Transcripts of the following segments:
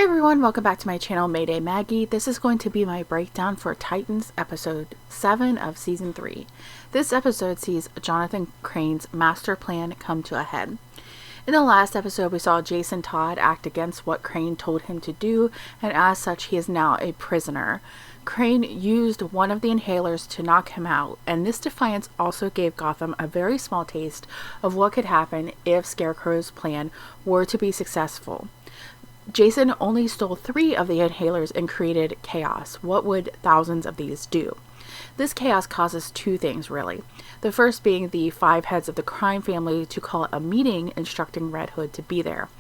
Hey everyone, welcome back to my channel, Mayday Maggie. This is going to be my breakdown for Titans episode 7 of season 3. This episode sees Jonathan Crane's master plan come to a head. In the last episode, we saw Jason Todd act against what Crane told him to do, and as such, he is now a prisoner. Crane used one of the inhalers to knock him out, and this defiance also gave Gotham a very small taste of what could happen if Scarecrow's plan were to be successful. Jason only stole 3 of the inhalers and created chaos. What would thousands of these do? This chaos causes 2 things, really. The first being the 5 heads of the crime family to call a meeting instructing Red Hood to be there.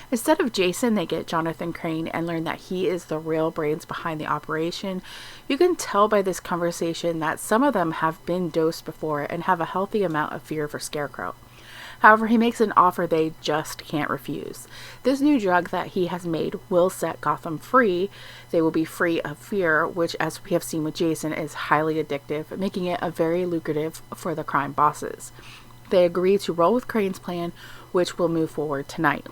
Instead of Jason, they get Jonathan Crane and learn that he is the real brains behind the operation. You can tell by this conversation that some of them have been dosed before and have a healthy amount of fear for Scarecrow. However, he makes an offer they just can't refuse. This new drug that he has made will set Gotham free. They will be free of fear, which, as we have seen with Jason, is highly addictive, making it a very lucrative for the crime bosses. They agree to roll with Crane's plan, which will move forward tonight.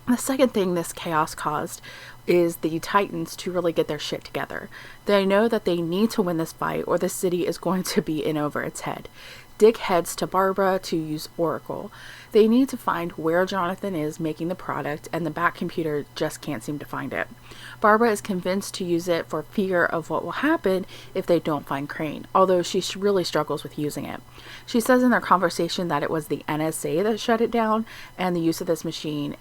The second thing this chaos caused is the Titans to really get their shit together. They know that they need to win this fight or the city is going to be in over its head. Dick heads to Barbara to use Oracle. They need to find where Jonathan is making the product, and the Bat computer just can't seem to find it. Barbara is convinced to use it for fear of what will happen if they don't find Crane, although she really struggles with using it. She says in their conversation that it was the NSA that shut it down, and the use of this machine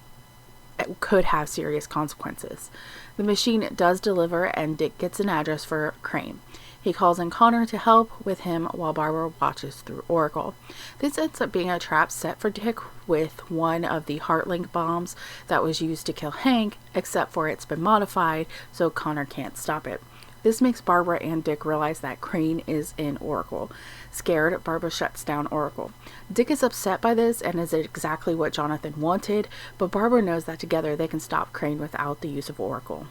could have serious consequences. The machine does deliver, and Dick gets an address for Crane. He calls in Connor to help with him while Barbara watches through Oracle. This ends up being a trap set for Dick with one of the Heartlink bombs that was used to kill Hank, except for it's been modified so Connor can't stop it. This makes Barbara and Dick realize that Crane is in Oracle. Scared, Barbara shuts down Oracle. Dick is upset by this and is exactly what Jonathan wanted, but Barbara knows that together they can stop Crane without the use of Oracle.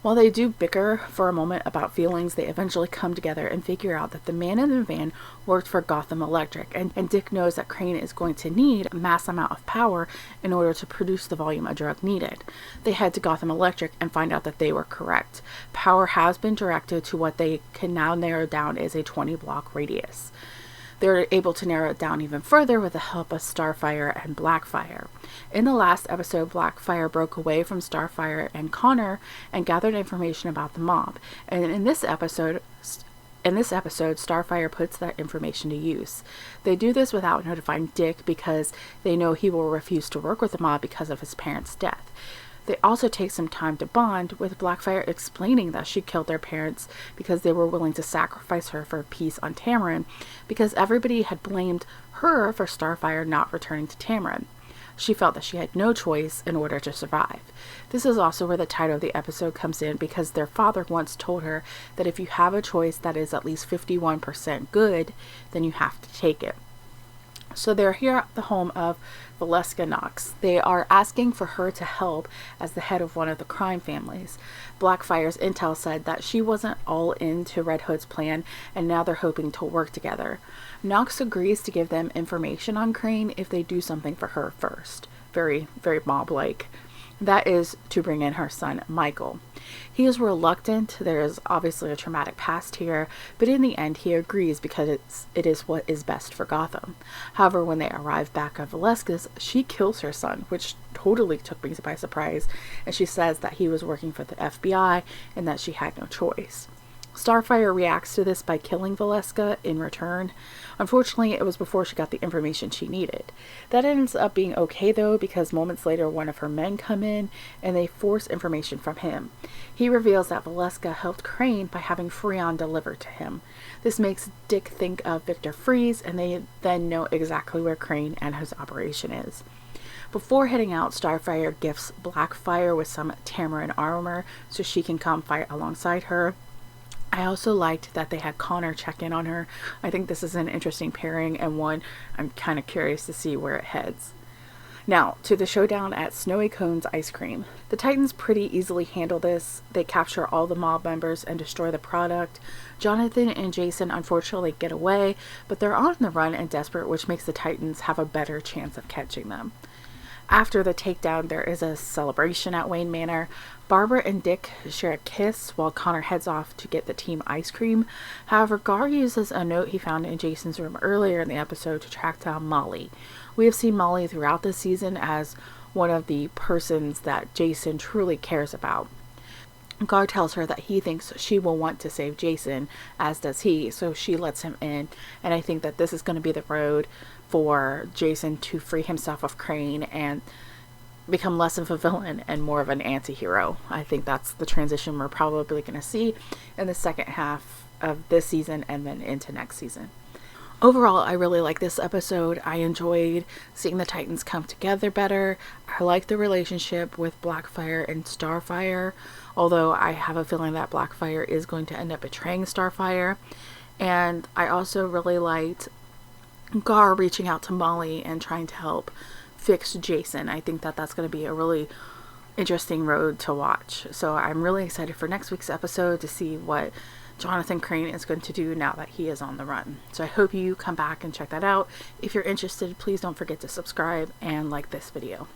While they do bicker for a moment about feelings, they eventually come together and figure out that the man in the van worked for Gotham Electric, and Dick knows that Crane is going to need a mass amount of power in order to produce the volume of drug needed. They head to Gotham Electric and find out that they were correct. Power has been directed to what they can now narrow down as a 20-block radius. They're able to narrow it down even further with the help of Starfire and Blackfire. In the last episode, Blackfire broke away from Starfire and Connor and gathered information about the mob. And in this episode, Starfire puts that information to use. They do this without notifying Dick because they know he will refuse to work with the mob because of his parents' death. They also take some time to bond, with Blackfire explaining that she killed their parents because they were willing to sacrifice her for peace on Tamaran, because everybody had blamed her for Starfire not returning to Tamaran. She felt that she had no choice in order to survive. This is also where the title of the episode comes in, because their father once told her that if you have a choice that is at least 51% good, then you have to take it. So they're here at the home of Valeska Knox. They are asking for her to help as the head of one of the crime families. Blackfire's intel said that she wasn't all into Red Hood's plan, and now they're hoping to work together. Knox agrees to give them information on Crane if they do something for her first. Very, very mob-like. That is to bring in her son, Michael. He is reluctant. There is obviously a traumatic past here, but in the end he agrees because it is what is best for Gotham. However, when they arrive back at Valeska's, she kills her son, which totally took me by surprise, and she says that he was working for the FBI and that she had no choice. Starfire reacts to this by killing Valeska in return. Unfortunately, it was before she got the information she needed. That ends up being okay though, because moments later one of her men come in and they force information from him. He reveals that Valeska helped Crane by having Freon delivered to him. This makes Dick think of Victor Freeze, and they then know exactly where Crane and his operation is. Before heading out, Starfire gifts Blackfire with some Tamaran armor so she can come fight alongside her. I also liked that they had Connor check in on her. I think this is an interesting pairing, and one I'm kind of curious to see where it heads. Now, to the showdown at Snowy Cone's Ice Cream. The Titans pretty easily handle this. They capture all the mob members and destroy the product. Jonathan and Jason unfortunately get away, but they're on the run and desperate, which makes the Titans have a better chance of catching them. After the takedown, there is a celebration at Wayne Manor. Barbara and Dick share a kiss while Connor heads off to get the team ice cream. However, Gar uses a note he found in Jason's room earlier in the episode to track down Molly. We have seen Molly throughout this season as one of the persons that Jason truly cares about. Gar tells her that he thinks she will want to save Jason, as does he, so she lets him in. And I think that this is going to be the road for Jason to free himself of Crane and become less of a villain and more of an anti-hero. I think that's the transition we're probably going to see in the second half of this season and then into next season. Overall, I really like this episode. I enjoyed seeing the Titans come together better. I like the relationship with Blackfire and Starfire, although I have a feeling that Blackfire is going to end up betraying Starfire. And I also really liked Gar reaching out to Molly and trying to help fix Jason. I think that that's going to be a really interesting road to watch. So I'm really excited for next week's episode to see what Jonathan Crane is going to do now that he is on the run. So I hope you come back and check that out. If you're interested, please don't forget to subscribe and like this video.